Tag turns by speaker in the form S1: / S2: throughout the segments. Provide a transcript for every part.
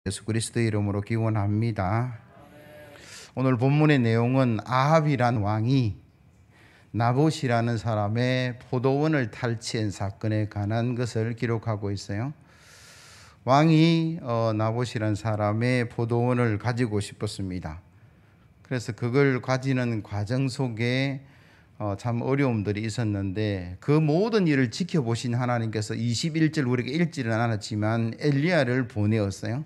S1: 예수 그리스도의 이름으로 기원합니다. 오늘 본문의 내용은 아합이란 왕이 나봇이라는 사람의 포도원을 탈취한 사건에 관한 것을 기록하고 있어요. 왕이 나봇이라는 사람의 포도원을 가지고 싶었습니다. 그래서 그걸 가지는 과정 속에 참 어려움들이 있었는데, 그 모든 일을 지켜보신 하나님께서 21절, 우리가 읽지는 않았지만 엘리야를 보내었어요.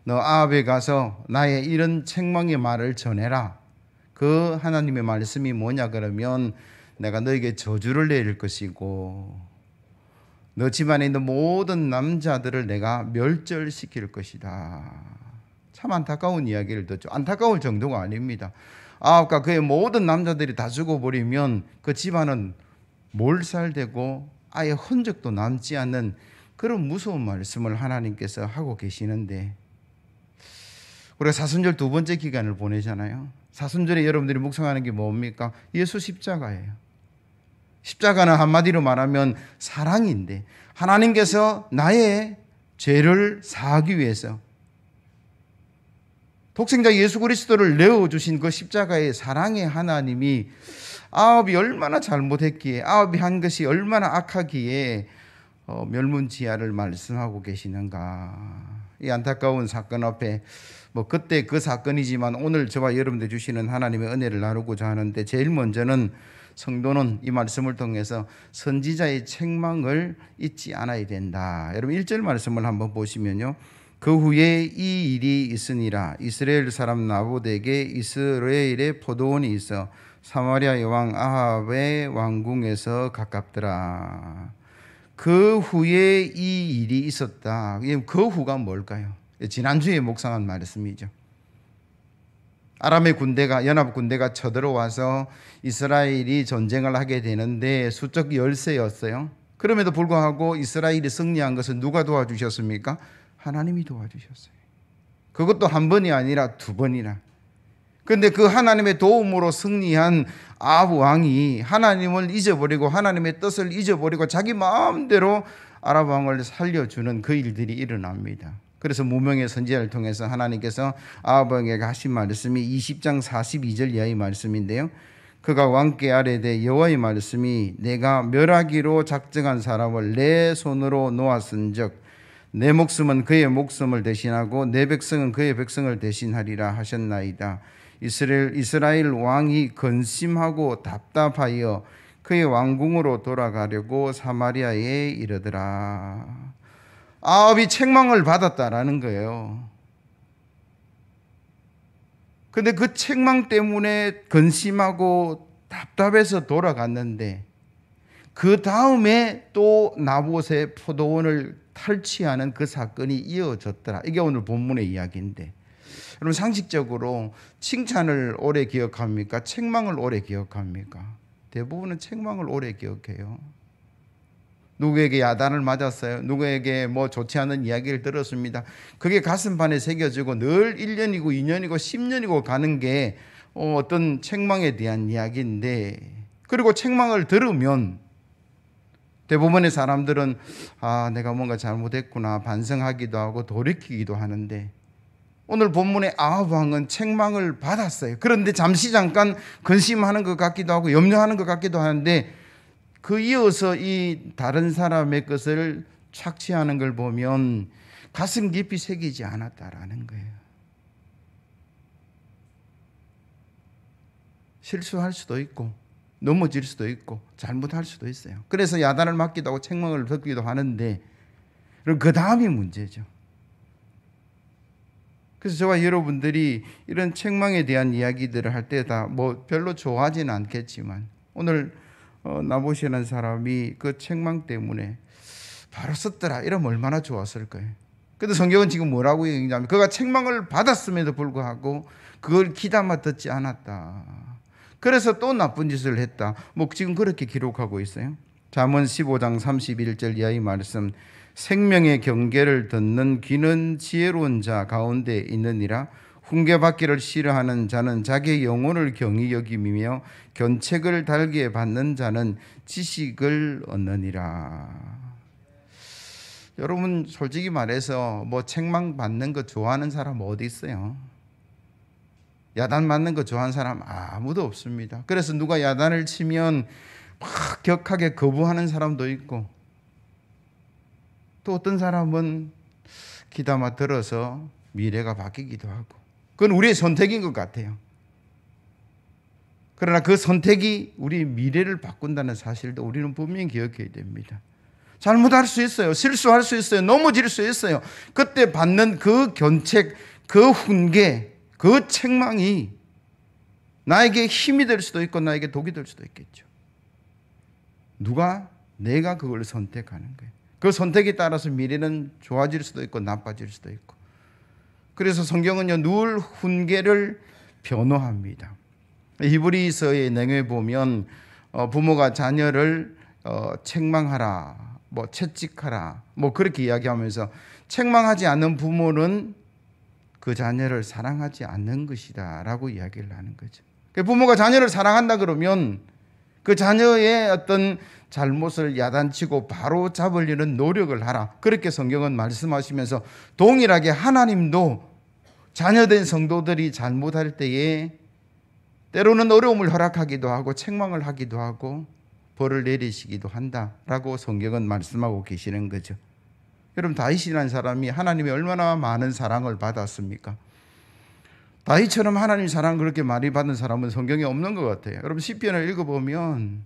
S1: 너 아합에 가서 나의 이런 책망의 말을 전해라. 그 하나님의 말씀이 뭐냐 그러면, 내가 너에게 저주를 내릴 것이고 너 집안에 있는 모든 남자들을 내가 멸절시킬 것이다. 참 안타까운 이야기를 듣죠. 안타까울 정도가 아닙니다. 아합과 그의 모든 남자들이 다 죽어버리면 그 집안은 몰살되고 아예 흔적도 남지 않는 그런 무서운 말씀을 하나님께서 하고 계시는데, 우리가 사순절 두 번째 기간을 보내잖아요. 사순절에 여러분들이 묵상하는 게 뭡니까? 예수 십자가예요. 십자가는 한마디로 말하면 사랑인데, 하나님께서 나의 죄를 사하기 위해서 독생자 예수 그리스도를 내어주신 그 십자가의 사랑의 하나님이 아합이 얼마나 잘못했기에, 아합이 한 것이 얼마나 악하기에 멸문지하를 말씀하고 계시는가. 이 안타까운 사건 앞에 그때 그 사건이지만 오늘 저와 여러분들 주시는 하나님의 은혜를 나누고자 하는데, 제일 먼저는 성도는 이 말씀을 통해서 선지자의 책망을 잊지 않아야 된다. 여러분 1절 말씀을 한번 보시면요, 그 후에 이 일이 있으니라. 이스라엘 사람 나봇에게 이스라엘의 포도원이 있어 사마리아의 왕 아합의 왕궁에서 가깝더라. 그 후에 이 일이 있었다. 그 후가 뭘까요? 지난주에 묵상한 말씀이죠. 아람의 군대가, 연합 군대가 쳐들어와서 이스라엘이 전쟁을 하게 되는데 수적 열세였어요. 그럼에도 불구하고 이스라엘이 승리한 것은 누가 도와주셨습니까? 하나님이 도와주셨어요. 그것도 한 번이 아니라 두 번이나. 그런데 그 하나님의 도움으로 승리한 아합 왕이 하나님을 잊어버리고 하나님의 뜻을 잊어버리고 자기 마음대로 아람 왕을 살려주는 그 일들이 일어납니다. 그래서 무명의 선지자를 통해서 하나님께서 아합 왕에게 하신 말씀이 20장 42절 이하의 말씀인데요, 그가 왕께 아뢰되 여호와의 말씀이 내가 멸하기로 작정한 사람을 내 손으로 놓았은즉 내 목숨은 그의 목숨을 대신하고 내 백성은 그의 백성을 대신하리라 하셨나이다. 이스라엘 왕이 근심하고 답답하여 그의 왕궁으로 돌아가려고 사마리아에 이르더라. 아합이 책망을 받았다라는 거예요. 근데 그 책망 때문에 근심하고 답답해서 돌아갔는데, 그 다음에 또 나봇의 포도원을 탈취하는 그 사건이 이어졌더라. 이게 오늘 본문의 이야기인데, 여러분 상식적으로 칭찬을 오래 기억합니까? 책망을 오래 기억합니까? 대부분은 책망을 오래 기억해요. 누구에게 야단을 맞았어요. 누구에게 좋지 않은 이야기를 들었습니다. 그게 가슴판에 새겨지고 늘 1년이고 2년이고 10년이고 가는 게 어떤 책망에 대한 이야기인데, 그리고 책망을 들으면 대부분의 사람들은 내가 뭔가 잘못했구나 반성하기도 하고 돌이키기도 하는데, 오늘 본문의 아합 왕은 책망을 받았어요. 그런데 잠깐 근심하는 것 같기도 하고 염려하는 것 같기도 하는데, 그 이어서 이 다른 사람의 것을 착취하는 걸 보면 가슴 깊이 새기지 않았다라는 거예요. 실수할 수도 있고 넘어질 수도 있고 잘못할 수도 있어요. 그래서 야단을 맞기도 하고 책망을 듣기도 하는데, 그 다음이 문제죠. 그래서 저와 여러분들이 이런 책망에 대한 이야기들을 할 때 다 별로 좋아하지는 않겠지만, 오늘 나봇이라는 사람이 그 책망 때문에 바로 썼더라 이러면 얼마나 좋았을 거예요. 그런데 성경은 지금 뭐라고 얘기하냐면, 그가 책망을 받았음에도 불구하고 그걸 귀담아 듣지 않았다. 그래서 또 나쁜 짓을 했다. 지금 그렇게 기록하고 있어요. 잠언 15장 31절 이하의 말씀, 생명의 경계를 듣는 귀는 지혜로운 자 가운데 있느니라. 훈계받기를 싫어하는 자는 자기의 영혼을 경히 여김이며 견책을 달게 받는 자는 지식을 얻느니라. 여러분 솔직히 말해서 뭐 책망 받는 거 좋아하는 사람 어디 있어요? 야단 맞는 거 좋아하는 사람 아무도 없습니다. 그래서 누가 야단을 치면 막 격하게 거부하는 사람도 있고, 또 어떤 사람은 귀담아 들어서 미래가 바뀌기도 하고, 그건 우리의 선택인 것 같아요. 그러나 그 선택이 우리 미래를 바꾼다는 사실도 우리는 분명히 기억해야 됩니다. 잘못할 수 있어요. 실수할 수 있어요. 넘어질 수 있어요. 그때 받는 그 견책, 그 훈계, 그 책망이 나에게 힘이 될 수도 있고 나에게 독이 될 수도 있겠죠. 내가 그걸 선택하는 거예요. 그 선택에 따라서 미래는 좋아질 수도 있고 나빠질 수도 있고. 그래서 성경은요, 늘 훈계를 변호합니다. 히브리서의 내용에 보면 부모가 자녀를 책망하라, 뭐 채찍하라, 뭐 그렇게 이야기하면서, 책망하지 않는 부모는 그 자녀를 사랑하지 않는 것이다 라고 이야기를 하는 거죠. 부모가 자녀를 사랑한다 그러면 그 자녀의 어떤 잘못을 야단치고 바로 잡으려는 노력을 하라, 그렇게 성경은 말씀하시면서, 동일하게 하나님도 자녀된 성도들이 잘못할 때에 때로는 어려움을 허락하기도 하고 책망을 하기도 하고 벌을 내리시기도 한다라고 성경은 말씀하고 계시는 거죠. 여러분, 다윗이라는 사람이 하나님의 얼마나 많은 사랑을 받았습니까? 다윗처럼 하나님 사랑 그렇게 많이 받은 사람은 성경에 없는 것 같아요. 여러분, 시편을 읽어보면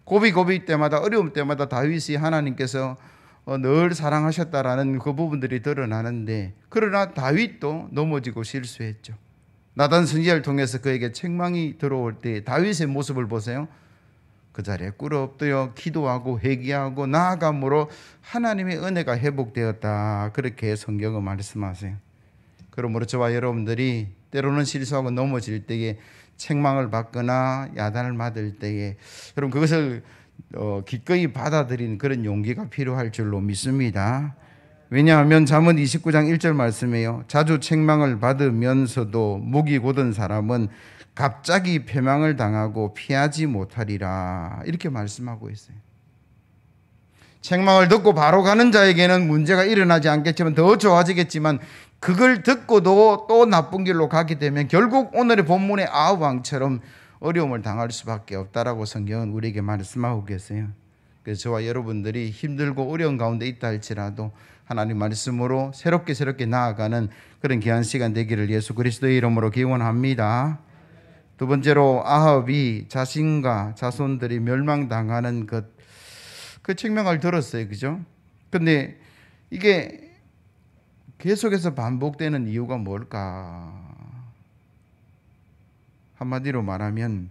S1: 고비 때마다, 어려움 때마다 다윗이 하나님께서 늘 사랑하셨다라는 그 부분들이 드러나는데, 그러나 다윗도 넘어지고 실수했죠. 나단 선지자를 통해서 그에게 책망이 들어올 때 다윗의 모습을 보세요. 그 자리에 꿇어 엎드려 기도하고 회개하고 나아감으로 하나님의 은혜가 회복되었다, 그렇게 성경은 말씀하세요. 그러므로 저와 여러분들이 때로는 실수하고 넘어질 때에, 책망을 받거나 야단을 맞을 때에 여러분 그것을 기꺼이 받아들이는 그런 용기가 필요할 줄로 믿습니다. 왜냐하면 잠언 29장 1절 말씀이에요. 자주 책망을 받으면서도 목이 곧은 사람은 갑자기 패망을 당하고 피하지 못하리라, 이렇게 말씀하고 있어요. 책망을 듣고 바로 가는 자에게는 문제가 일어나지 않겠지만 더 좋아지겠지만, 그걸 듣고도 또 나쁜 길로 가게 되면 결국 오늘의 본문의 아합 왕처럼 어려움을 당할 수밖에 없다라고 성경은 우리에게 말씀하고 계세요. 그래서 저와 여러분들이 힘들고 어려운 가운데 있다 할지라도 하나님 말씀으로 새롭게 나아가는 그런 귀한 시간 되기를 예수 그리스도의 이름으로 기원합니다. 두 번째로, 아합이 자신과 자손들이 멸망당하는 그 책망을 들었어요. 그죠? 근데 이게 계속해서 반복되는 이유가 뭘까? 한마디로 말하면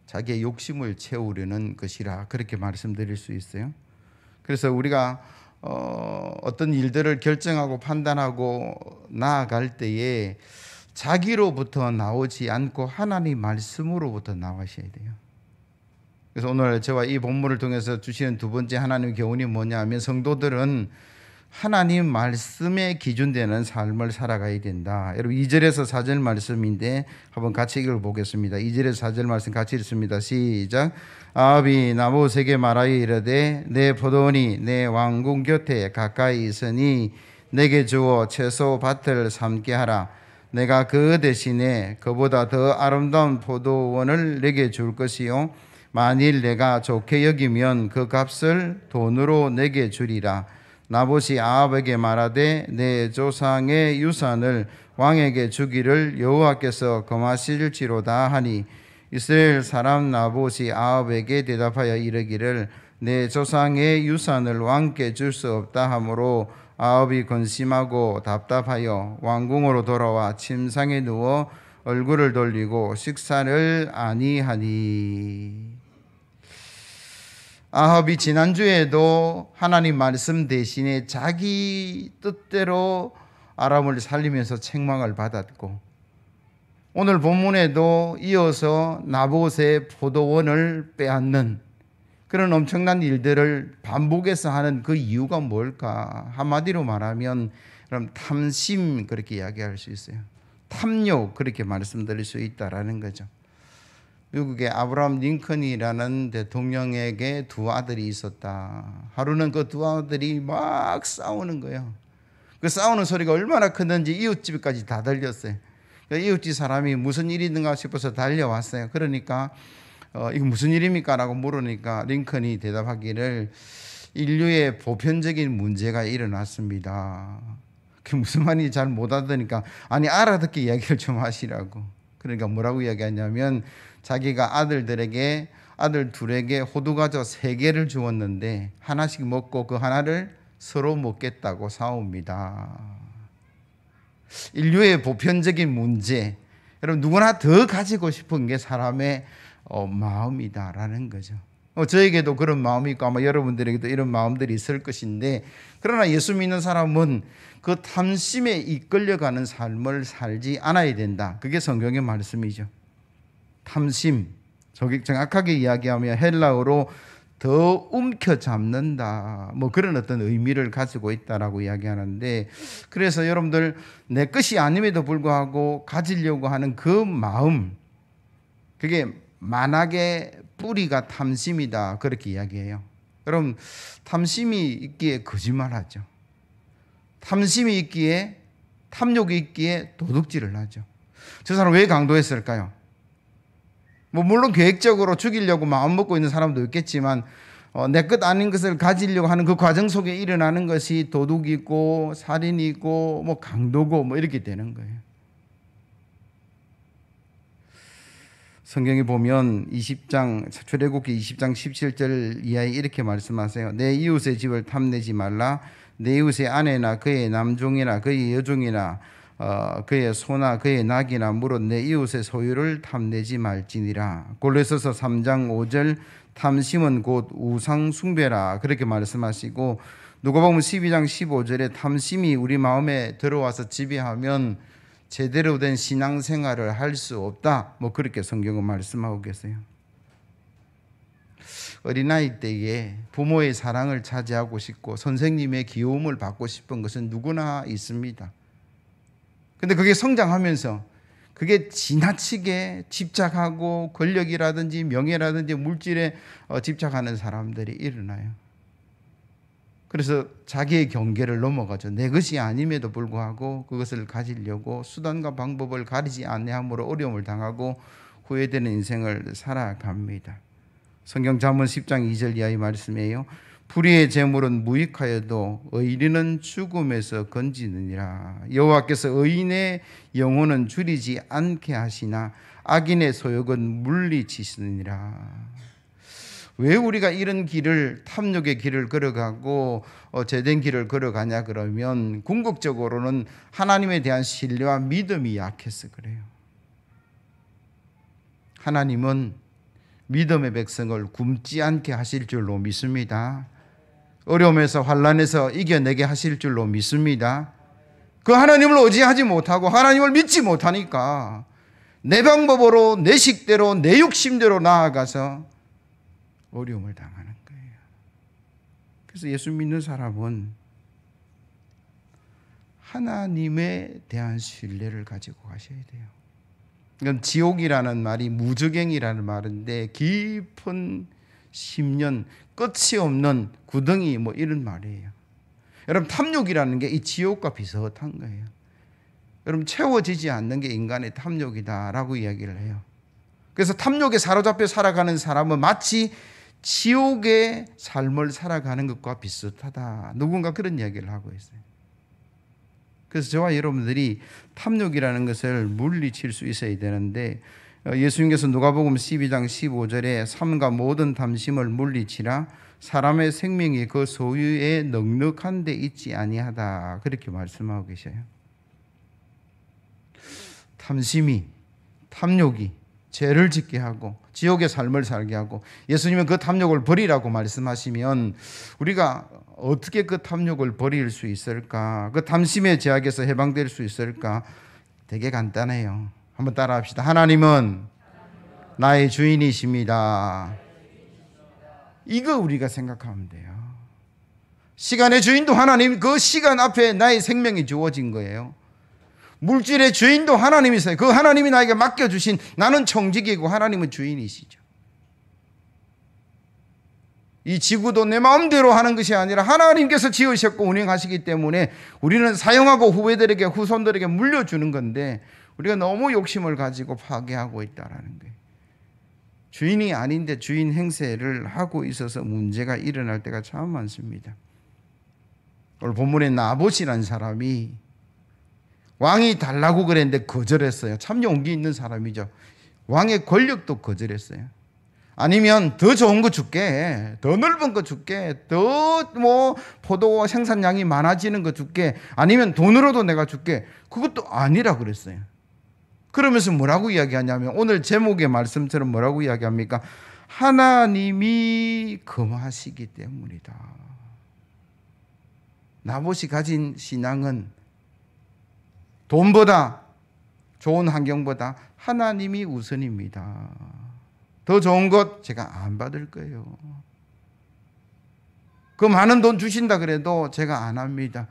S1: 자기의 욕심을 채우려는 것이라, 그렇게 말씀드릴 수 있어요. 그래서 우리가 어떤 일들을 결정하고 판단하고 나아갈 때에 자기로부터 나오지 않고 하나님 말씀으로부터 나와셔야 돼요. 그래서 오늘 저와 이 본문을 통해서 주시는 두 번째 하나님의 교훈이 뭐냐 하면, 성도들은 하나님 말씀에 기준되는 삶을 살아가야 된다. 여러분, 2절에서 4절 말씀인데 한번 같이 읽어보겠습니다. 2절에서 4절 말씀 같이 읽습니다. 시작. 아합이 나봇에게 말하여 이르되, 내 포도원이 내 왕궁 곁에 가까이 있으니 내게 주어 채소 밭을 삼게 하라. 내가 그 대신에 그보다 더 아름다운 포도원을 내게 줄 것이요, 만일 내가 좋게 여기면 그 값을 돈으로 내게 주리라. 나봇이 아합에게 말하되, 내 조상의 유산을 왕에게 주기를 여호와께서 금하실지로다 하니, 이스라엘 사람 나봇이 아합에게 대답하여 이르기를, 내 조상의 유산을 왕께 줄 수 없다 하므로 아합이 근심하고 답답하여 왕궁으로 돌아와 침상에 누워 얼굴을 돌리고 식사를 아니하니. 아합이 지난주에도 하나님 말씀 대신에 자기 뜻대로 아람을 살리면서 책망을 받았고, 오늘 본문에도 이어서 나봇의 포도원을 빼앗는 그런 엄청난 일들을 반복해서 하는 그 이유가 뭘까? 한마디로 말하면 그럼 탐심, 그렇게 이야기할 수 있어요. 탐욕, 그렇게 말씀드릴 수 있다라는 거죠. 미국의 아브라함 링컨이라는 대통령에게 두 아들이 있었다. 하루는 그 두 아들이 막 싸우는 거예요. 그 싸우는 소리가 얼마나 컸는지 이웃집까지 다 들렸어요. 이웃집 사람이 무슨 일이 있는가 싶어서 달려왔어요. 그러니까 이거 무슨 일입니까? 라고 물으니까 링컨이 대답하기를 인류의 보편적인 문제가 일어났습니다. 그게 무슨 말인지 잘 못 알아듣니까 아니 알아듣게 이야기를 좀 하시라고. 그러니까 뭐라고 이야기하냐면 자기가 아들 둘에게 호두과자 3개를 주었는데 하나씩 먹고 그 하나를 서로 먹겠다고 싸웁니다. 인류의 보편적인 문제, 여러분 누구나 더 가지고 싶은 게 사람의 마음이다라는 거죠. 저에게도 그런 마음이 있고 아마 여러분들에게도 이런 마음들이 있을 것인데, 그러나 예수 믿는 사람은 그 탐심에 이끌려가는 삶을 살지 않아야 된다. 그게 성경의 말씀이죠. 탐심, 정확하게 이야기하면 헬라어로 더 움켜잡는다, 뭐 그런 어떤 의미를 가지고 있다라고 이야기하는데, 그래서 여러분들 내 것이 아님에도 불구하고 가지려고 하는 그 마음, 그게 만악의 뿌리가 탐심이다, 그렇게 이야기해요. 여러분, 탐심이 있기에 거짓말하죠. 탐심이 있기에, 탐욕이 있기에 도둑질을 하죠. 저 사람 왜 강도했을까요? 뭐 물론 계획적으로 죽이려고 마음 먹고 있는 사람도 있겠지만 내 것 아닌 것을 가지려고 하는 그 과정 속에 일어나는 것이 도둑이고 살인이고 뭐 강도고 뭐 이렇게 되는 거예요. 성경에 보면 출애굽기 20장 17절 이하에 이렇게 말씀하세요. 내 이웃의 집을 탐내지 말라. 내 이웃의 아내나 그의 남종이나 그의 여종이나 그의 소나 그의 낙이나 물은 내 이웃의 소유를 탐내지 말지니라. 골로새서 3장 5절 탐심은 곧 우상 숭배라, 그렇게 말씀하시고, 누가복음 12장 15절에 탐심이 우리 마음에 들어와서 지배하면 제대로 된 신앙생활을 할 수 없다, 뭐 그렇게 성경은 말씀하고 계세요. 어린아이 때에 부모의 사랑을 차지하고 싶고 선생님의 귀여움을 받고 싶은 것은 누구나 있습니다. 근데 그게 성장하면서 그게 지나치게 집착하고 권력이라든지 명예라든지 물질에 집착하는 사람들이 일어나요. 그래서 자기의 경계를 넘어가죠. 내 것이 아님에도 불구하고 그것을 가지려고 수단과 방법을 가리지 아니함으로 어려움을 당하고 후회되는 인생을 살아갑니다. 성경 잠언 10장 2절 이하의 말씀이에요. 불의의 재물은 무익하여도 의인은 죽음에서 건지느니라. 여호와께서 의인의 영혼은 줄이지 않게 하시나 악인의 소욕은 물리치시느니라. 왜 우리가 이런 길을, 탐욕의 길을 걸어가고 죄된 길을 걸어가냐 그러면 궁극적으로는 하나님에 대한 신뢰와 믿음이 약해서 그래요. 하나님은 믿음의 백성을 굶지 않게 하실 줄로 믿습니다. 어려움에서 환난에서 이겨내게 하실 줄로 믿습니다. 그 하나님을 의지하지 못하고 하나님을 믿지 못하니까 내 방법으로, 내 식대로, 내 욕심대로 나아가서 어려움을 당하는 거예요. 그래서 예수 믿는 사람은 하나님에 대한 신뢰를 가지고 가셔야 돼요. 이건 지옥이라는 말이 무저갱이라는 말인데 깊은 심년, 끝이 없는 구덩이 뭐 이런 말이에요. 여러분, 탐욕이라는 게 이 지옥과 비슷한 거예요. 여러분, 채워지지 않는 게 인간의 탐욕이다라고 이야기를 해요. 그래서 탐욕에 사로잡혀 살아가는 사람은 마치 지옥의 삶을 살아가는 것과 비슷하다, 누군가 그런 이야기를 하고 있어요. 그래서 저와 여러분들이 탐욕이라는 것을 물리칠 수 있어야 되는데, 예수님께서 누가복음 12장 15절에 삼가 모든 탐심을 물리치라, 사람의 생명이 그 소유에 넉넉한 데 있지 아니하다, 그렇게 말씀하고 계셔요. 탐욕이 죄를 짓게 하고 지옥의 삶을 살게 하고, 예수님은 그 탐욕을 버리라고 말씀하시면 우리가 어떻게 그 탐욕을 버릴 수 있을까? 그 탐심의 제약에서 해방될 수 있을까? 되게 간단해요. 한번 따라합시다. 하나님은 나의 주인이십니다. 이거 우리가 생각하면 돼요. 시간의 주인도 하나님, 그 시간 앞에 나의 생명이 주어진 거예요. 물질의 주인도 하나님이세요. 그 하나님이 나에게 맡겨주신, 나는 청지기이고 하나님은 주인이시죠. 이 지구도 내 마음대로 하는 것이 아니라 하나님께서 지으셨고 운행하시기 때문에 우리는 사용하고 후배들에게, 후손들에게 물려주는 건데, 우리가 너무 욕심을 가지고 파괴하고 있다는 거예요. 주인이 아닌데 주인 행세를 하고 있어서 문제가 일어날 때가 참 많습니다. 오늘 본문에 나봇이라는 사람이 왕이 달라고 그랬는데 거절했어요. 참 용기 있는 사람이죠. 왕의 권력도 거절했어요. 아니면 더 좋은 거 줄게, 더 넓은 거 줄게, 더 포도 생산량이 많아지는 거 줄게, 아니면 돈으로도 내가 줄게. 그것도 아니라 그랬어요. 그러면서 뭐라고 이야기하냐면, 오늘 제목의 말씀처럼 뭐라고 이야기합니까? 하나님이 금하시기 때문이다. 나봇이 가진 신앙은 돈보다, 좋은 환경보다 하나님이 우선입니다. 더 좋은 것 제가 안 받을 거예요. 그 많은 돈 주신다 그래도 제가 안 합니다.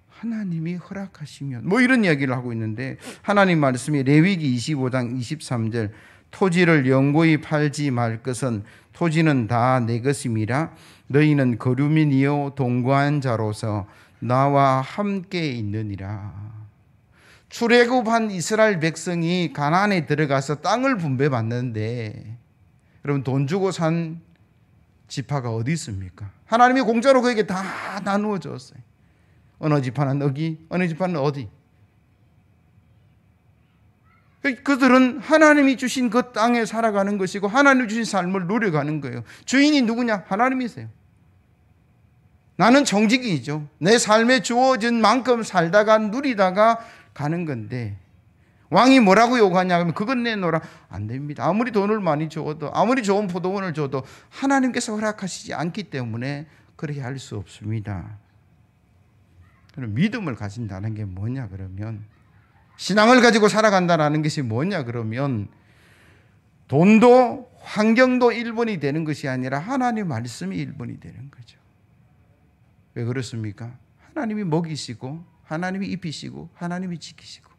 S1: 하나님이 허락하시면, 이런 이야기를 하고 있는데, 하나님 말씀이 레위기 25장 23절, 토지를 영구히 팔지 말 것은 토지는 다 내 것임이라. 너희는 거류민이요 동거한 자로서 나와 함께 있느니라. 출애굽한 이스라엘 백성이 가나안에 들어가서 땅을 분배받는데, 여러분 돈 주고 산 지파가 어디 있습니까? 하나님이 공짜로 그에게 다 나누어 줬어요. 어느 지파는 여기, 어느 지파는 어디. 그들은 하나님이 주신 그 땅에 살아가는 것이고 하나님이 주신 삶을 누려가는 거예요. 주인이 누구냐? 하나님이세요. 나는 청지기이죠. 내 삶에 주어진 만큼 살다가 누리다가 가는 건데, 왕이 뭐라고 요구하냐면 그건 내놓으라. 안 됩니다. 아무리 돈을 많이 줘도, 아무리 좋은 포도원을 줘도 하나님께서 허락하시지 않기 때문에 그렇게 할 수 없습니다. 그럼 믿음을 가진다는 게 뭐냐 그러면, 신앙을 가지고 살아간다는 것이 뭐냐 그러면, 돈도 환경도 1번이 되는 것이 아니라 하나님 말씀이 1번이 되는 거죠. 왜 그렇습니까? 하나님이 먹이시고 하나님이 입히시고 하나님이 지키시고,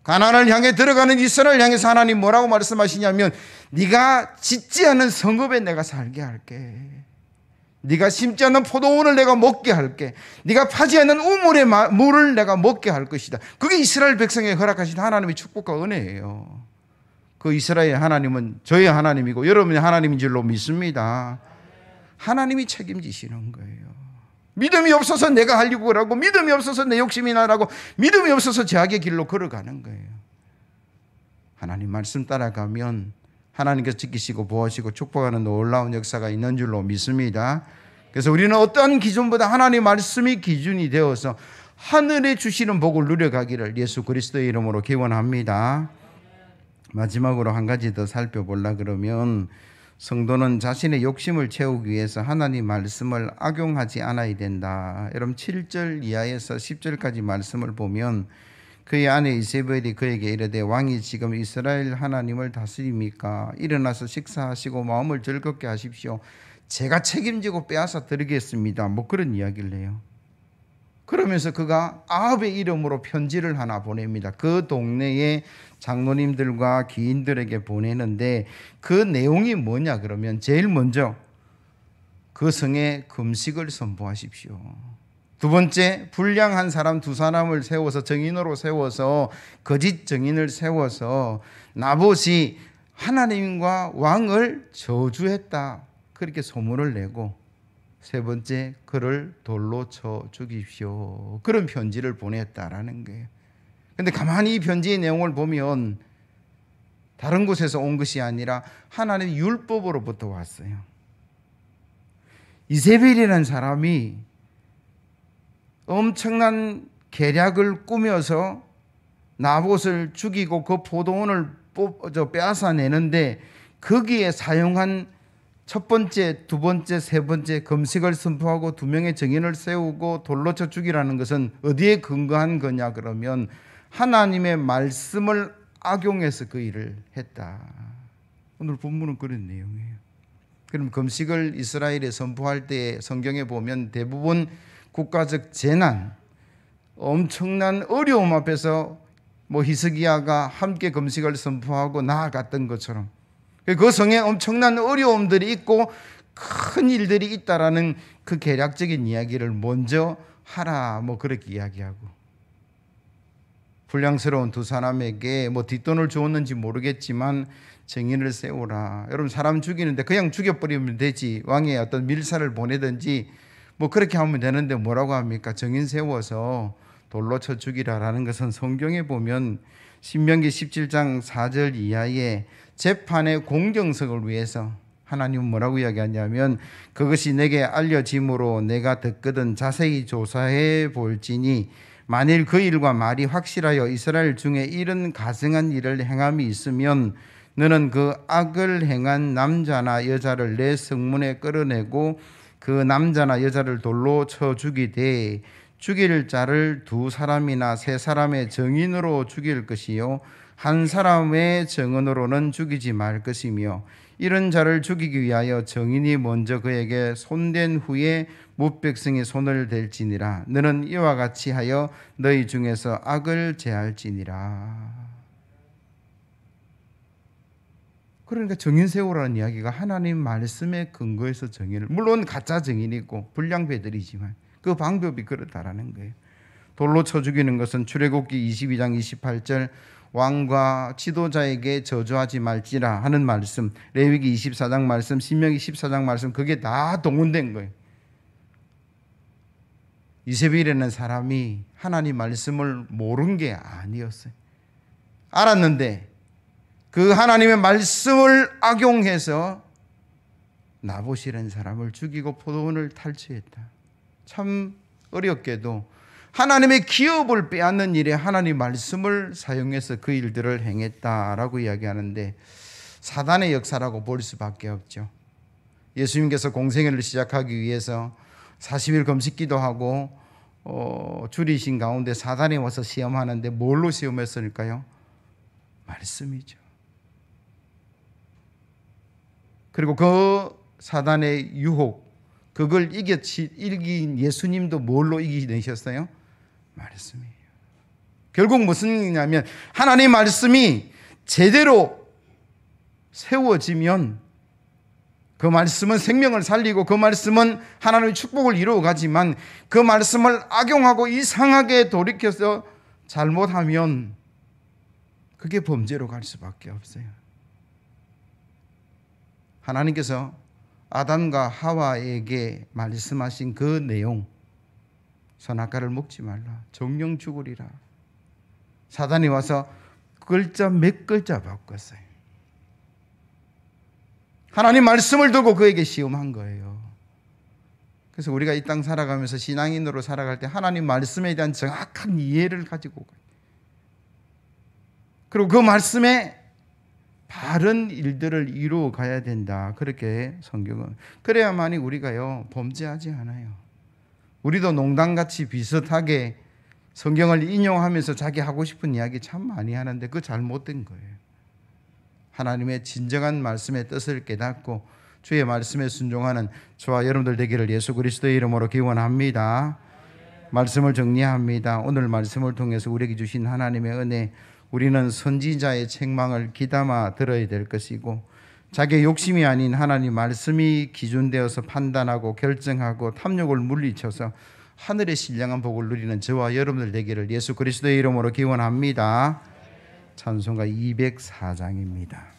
S1: 가나안을 향해 들어가는 이스라엘을 향해서 하나님 뭐라고 말씀하시냐면, 네가 짓지 않은 성읍에 내가 살게 할게. 네가 심지 않는 포도원을 내가 먹게 할게. 네가 파지 않는 우물의 물을 내가 먹게 할 것이다. 그게 이스라엘 백성에게 허락하신 하나님의 축복과 은혜예요. 그 이스라엘 하나님은 저의 하나님이고 여러분의 하나님인 줄로 믿습니다. 하나님이 책임지시는 거예요. 믿음이 없어서 내가 하려고 하고, 믿음이 없어서 내 욕심이 나라고, 믿음이 없어서 제약의 길로 걸어가는 거예요. 하나님 말씀 따라가면 하나님께서 지키시고 보호하시고 축복하는 놀라운 역사가 있는 줄로 믿습니다. 그래서 우리는 어떠한 기준보다 하나님 말씀이 기준이 되어서 하늘에 주시는 복을 누려가기를 예수 그리스도의 이름으로 기원합니다. 마지막으로 한 가지 더 살펴보려고 그러면, 성도는 자신의 욕심을 채우기 위해서 하나님 말씀을 악용하지 않아야 된다. 여러분 7절 이하에서 10절까지 말씀을 보면, 그의 아내 이세벨이 그에게 이르되 왕이 지금 이스라엘 하나님을 다스립니까? 일어나서 식사하시고 마음을 즐겁게 하십시오. 제가 책임지고 빼앗아 드리겠습니다. 그런 이야기를 해요. 그러면서 그가 아합의 이름으로 편지를 하나 보냅니다. 그 동네의 장로님들과 귀인들에게 보내는데, 그 내용이 뭐냐 그러면, 제일 먼저 그 성에 금식을 선포하십시오. 두 번째, 불량한 사람 두 사람을 세워서, 정인으로 세워서, 거짓 정인을 세워서 나봇이 하나님과 왕을 저주했다, 그렇게 소문을 내고, 세 번째, 그를 돌로 쳐 죽이십시오, 그런 편지를 보냈다라는 거예요. 그런데 가만히 이 편지의 내용을 보면 다른 곳에서 온 것이 아니라 하나님의 율법으로부터 왔어요. 이세벨이라는 사람이 엄청난 계략을 꾸며서 나봇을 죽이고 그 포도원을 빼앗아내는데, 거기에 사용한 첫 번째, 두 번째, 세 번째 금식을 선포하고 두 명의 정인을 세우고 돌로 쳐 죽이라는 것은 어디에 근거한 거냐 그러면, 하나님의 말씀을 악용해서 그 일을 했다. 오늘 본문은 그런 내용이에요. 그럼 금식을 이스라엘에 선포할 때 성경에 보면 대부분 국가적 재난, 엄청난 어려움 앞에서 히스기야가 함께 금식을 선포하고 나아갔던 것처럼 그 성에 엄청난 어려움들이 있고 큰 일들이 있다라는 그 개략적인 이야기를 먼저 하라 그렇게 이야기하고, 불량스러운 두 사람에게 뒷돈을 주었는지 모르겠지만 정인을 세우라. 여러분, 사람 죽이는데 그냥 죽여버리면 되지, 왕의 어떤 밀사를 보내든지 그렇게 하면 되는데 뭐라고 합니까? 정인 세워서 돌로 쳐 죽이라라는 것은 성경에 보면 신명기 17장 4절 이하에 재판의 공정성을 위해서 하나님은 뭐라고 이야기하냐면, 그것이 내게 알려짐으로 내가 듣거든 자세히 조사해 볼지니 만일 그 일과 말이 확실하여 이스라엘 중에 이런 가증한 일을 행함이 있으면 너는 그 악을 행한 남자나 여자를 내 성문에 끌어내고 그 남자나 여자를 돌로 쳐 죽이되 죽일 자를 두 사람이나 세 사람의 정인으로 죽일 것이요 한 사람의 정언으로는 죽이지 말 것이며, 이런 자를 죽이기 위하여 정인이 먼저 그에게 손댄 후에 뭇백성이 손을 댈지니라. 너는 이와 같이 하여 너희 중에서 악을 제할지니라. 그러니까 정인 세우라는 이야기가 하나님 말씀에 근거해서 정인을, 물론 가짜 정인이고 불량배들이지만 그 방법이 그렇다라는 거예요. 돌로 쳐 죽이는 것은 출애굽기 22장 28절 왕과 지도자에게 저주하지 말지라 하는 말씀, 레위기 24장 말씀, 신명기 14장 말씀, 그게 다 동원된 거예요. 이세벨이라는 사람이 하나님 말씀을 모른 게 아니었어요. 알았는데 그 하나님의 말씀을 악용해서 나봇이라는 사람을 죽이고 포도원을 탈취했다. 참 어렵게도 하나님의 기업을 빼앗는 일에 하나님 말씀을 사용해서 그 일들을 행했다라고 이야기하는데, 사단의 역사라고 볼 수밖에 없죠. 예수님께서 공생애를 시작하기 위해서 40일 금식기도 하고 줄이신 가운데 사단이 와서 시험하는데 뭘로 시험했을까요? 말씀이죠. 그리고 그 사단의 유혹, 그걸 이긴 예수님도 뭘로 이기내셨어요? 말씀이에요. 결국 무슨 얘기냐면, 하나님의 말씀이 제대로 세워지면 그 말씀은 생명을 살리고 그 말씀은 하나님의 축복을 이루어가지만, 그 말씀을 악용하고 이상하게 돌이켜서 잘못하면 그게 범죄로 갈 수밖에 없어요. 하나님께서 아담과 하와에게 말씀하신 그 내용, 선악과를 먹지 말라, 정령 죽으리라, 사단이 와서 글자 몇 글자 바꿨어요. 하나님 말씀을 두고 그에게 시험한 거예요. 그래서 우리가 이 땅 살아가면서 신앙인으로 살아갈 때 하나님 말씀에 대한 정확한 이해를 가지고 가요. 그리고 그 말씀에 바른 일들을 이루어 가야 된다. 그렇게 성경은, 그래야만이 우리가요 범죄하지 않아요. 우리도 농담같이 비슷하게 성경을 인용하면서 자기 하고 싶은 이야기 참 많이 하는데 그거 잘못된 거예요. 하나님의 진정한 말씀의 뜻을 깨닫고 주의 말씀에 순종하는 저와 여러분들 되기를 예수 그리스도의 이름으로 기원합니다. 말씀을 정리합니다. 오늘 말씀을 통해서 우리에게 주신 하나님의 은혜, 우리는 선지자의 책망을 귀담아 들어야 될 것이고, 자기의 욕심이 아닌 하나님 말씀이 기준되어서 판단하고 결정하고 탐욕을 물리쳐서 하늘의 신령한 복을 누리는 저와 여러분들 되기를 예수 그리스도의 이름으로 기원합니다. 찬송가 204장입니다.